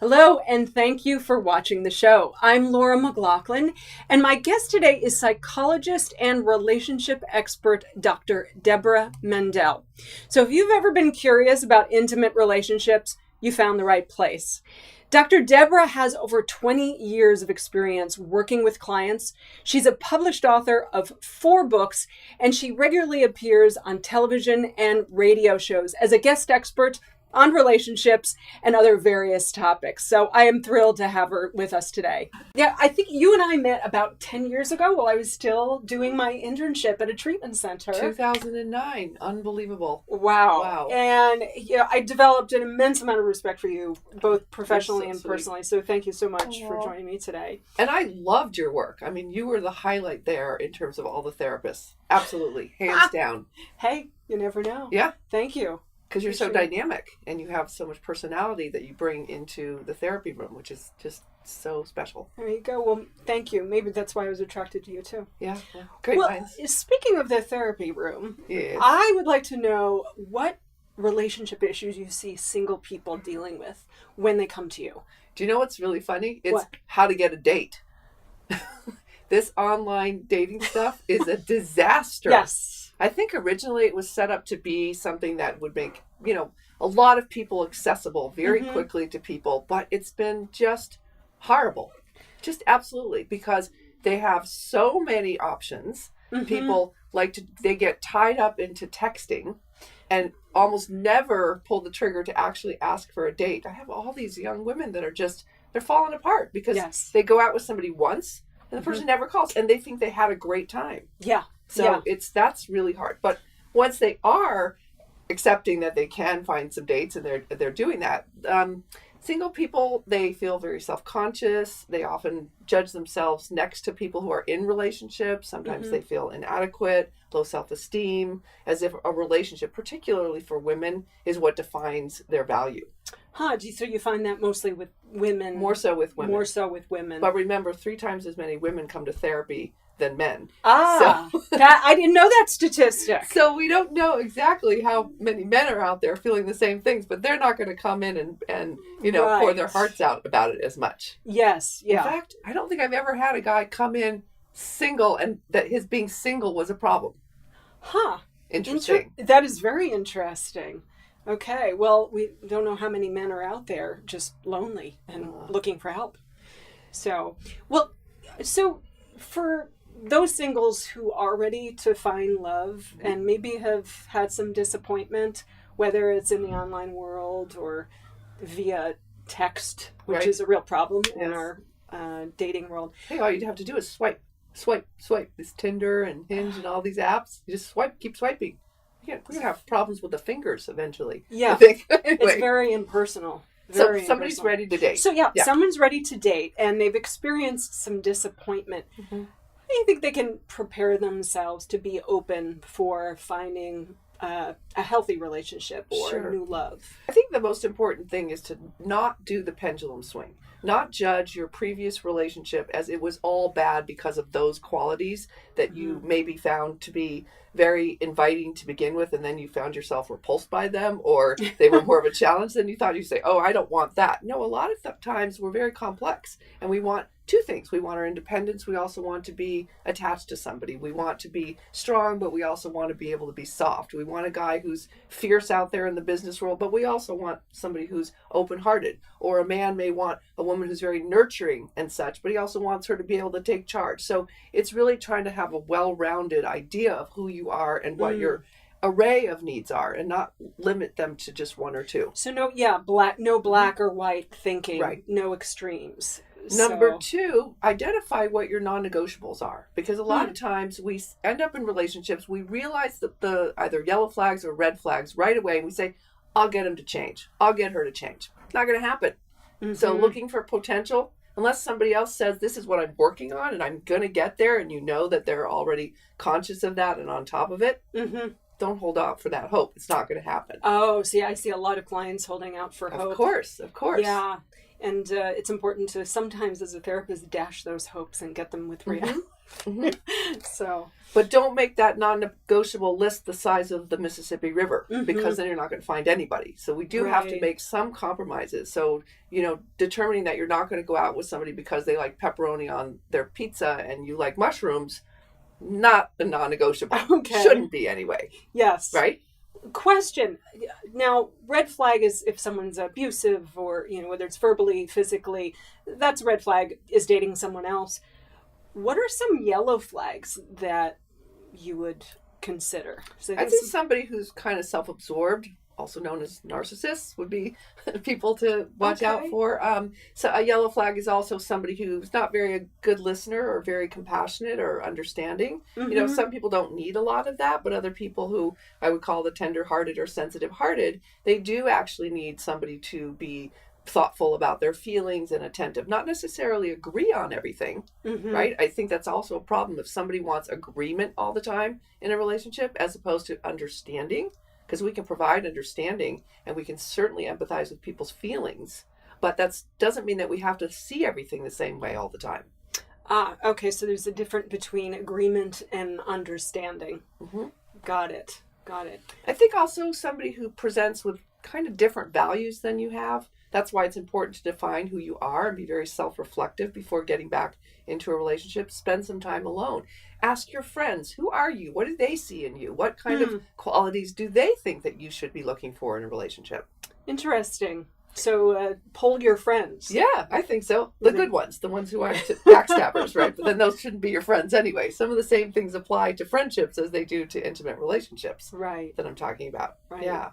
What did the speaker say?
Hello, and thank you for watching the show. I'm Laura McLaughlin, and my guest today is psychologist and relationship expert Dr. Debra Mandel. So if you've ever been curious about intimate relationships, you found the right place. Dr. Debra has over 20 years of experience working with clients. She's a published author of 4 books, and she regularly appears on television and radio shows as a guest expert on relationships and other various topics. So I am thrilled to have her with us today. Yeah, I think you and I met about 10 years ago while I was still doing my internship at a treatment center. 2009. Unbelievable. Wow. And I developed an immense amount of respect for you, both professionally and personally. So thank you so much for joining me today. And I loved your work. I mean, you were the highlight there in terms of all the therapists. Absolutely. Hands down. Hey, you never know. Yeah. Thank you. Because you're so dynamic and you have so much personality that you bring into the therapy room, which is just so special. There you go. Well, thank you. Maybe that's why I was attracted to you too. Yeah. Great minds. Speaking of the therapy room, yes. I would like to know what relationship issues you see single people dealing with when they come to you. Do you know what's really funny? It's how to get a date. This online dating stuff is a disaster. Yes. I think originally it was set up to be something that would make, a lot of people accessible very quickly to people, but it's been just horrible. Just absolutely, because they have so many options. People they get tied up into texting and almost never pull the trigger to actually ask for a date. I have all these young women that are they're falling apart because they go out with somebody once and the person never calls and they think they had a great time. Yeah. So that's really hard. But once they are accepting that they can find some dates and they're doing that, single people, they feel very self-conscious. They often judge themselves next to people who are in relationships. Sometimes they feel inadequate, low self-esteem, as if a relationship, particularly for women, is what defines their value. So you find that mostly with women? More so with women. More so with women. But remember, 3 times as many women come to therapy than men. I didn't know that statistic. So we don't know exactly how many men are out there feeling the same things, but they're not going to come in and pour their hearts out about it as much. Yes. Yeah. In fact, I don't think I've ever had a guy come in single and that his being single was a problem. Interesting. That is very interesting. Okay. Well, we don't know how many men are out there just lonely and looking for help. So for those singles who are ready to find love and maybe have had some disappointment, whether it's in the online world or via text, which is a real problem in our dating world. Hey, all you'd have to do is swipe. This Tinder and Hinge and all these apps, you just keep swiping. We're going to have problems with the fingers eventually. Yeah, I think. Anyway. It's very impersonal. So somebody's ready to date. So someone's ready to date and they've experienced some disappointment. How do you think they can prepare themselves to be open for finding a healthy relationship or new love? I think the most important thing is to not do the pendulum swing. Not judge your previous relationship as it was all bad because of those qualities that you maybe found to be very inviting to begin with, and then you found yourself repulsed by them, or they were more of a challenge than you thought. You say, oh, I don't want that. No, a lot of times we're very complex, and we want 2 things. We want our independence. We also want to be attached to somebody. We want to be strong, but we also want to be able to be soft. We want a guy who's fierce out there in the business world, but we also want somebody who's open-hearted. Or a man may want a woman who's very nurturing and such, but he also wants her to be able to take charge. So it's really trying to have a well-rounded idea of who you are and what your array of needs are, and not limit them to just 1 or 2. So no black or white thinking, no extremes. Number 2, identify what your non-negotiables are. Because a lot of times we end up in relationships, we realize that the either yellow flags or red flags right away, and we say, I'll get him to change. I'll get her to change. It's not going to happen. So looking for potential, unless somebody else says, this is what I'm working on and I'm going to get there, and you know that they're already conscious of that and on top of it, don't hold out for that hope. It's not going to happen. Oh, see, I see a lot of clients holding out for hope. Of course. Yeah. And it's important to sometimes, as a therapist, dash those hopes and get them with reality. So, but don't make that non-negotiable list the size of the Mississippi River, mm-hmm. because then you're not going to find anybody. So we do have to make some compromises. So, determining that you're not going to go out with somebody because they like pepperoni on their pizza and you like mushrooms, not a non-negotiable. Okay. Shouldn't be anyway. Yes. Right? Question. Now, red flag is if someone's abusive or, whether it's verbally, physically, that's a red flag, is dating someone else. What are some yellow flags that you would consider? So I'd say somebody who's kind of self-absorbed, also known as narcissists, would be people to watch out for. So a yellow flag is also somebody who's not very a good listener or very compassionate or understanding. Mm-hmm. Some people don't need a lot of that, but other people who I would call the tender-hearted or sensitive-hearted, they do actually need somebody to be thoughtful about their feelings and attentive, not necessarily agree on everything, right? I think that's also a problem if somebody wants agreement all the time in a relationship as opposed to understanding, because we can provide understanding and we can certainly empathize with people's feelings, but that doesn't mean that we have to see everything the same way all the time. Okay, so there's a difference between agreement and understanding. Got it. I think also somebody who presents with kind of different values than you have. That's why it's important to define who you are and be very self-reflective before getting back into a relationship. Spend some time alone. Ask your friends, who are you? What do they see in you? What kind of qualities do they think that you should be looking for in a relationship? Interesting. So poll your friends. Yeah, I think so. The good ones, the ones who aren't backstabbers, right? But then those shouldn't be your friends anyway. Some of the same things apply to friendships as they do to intimate relationships, right, that I'm talking about. Right. Yeah.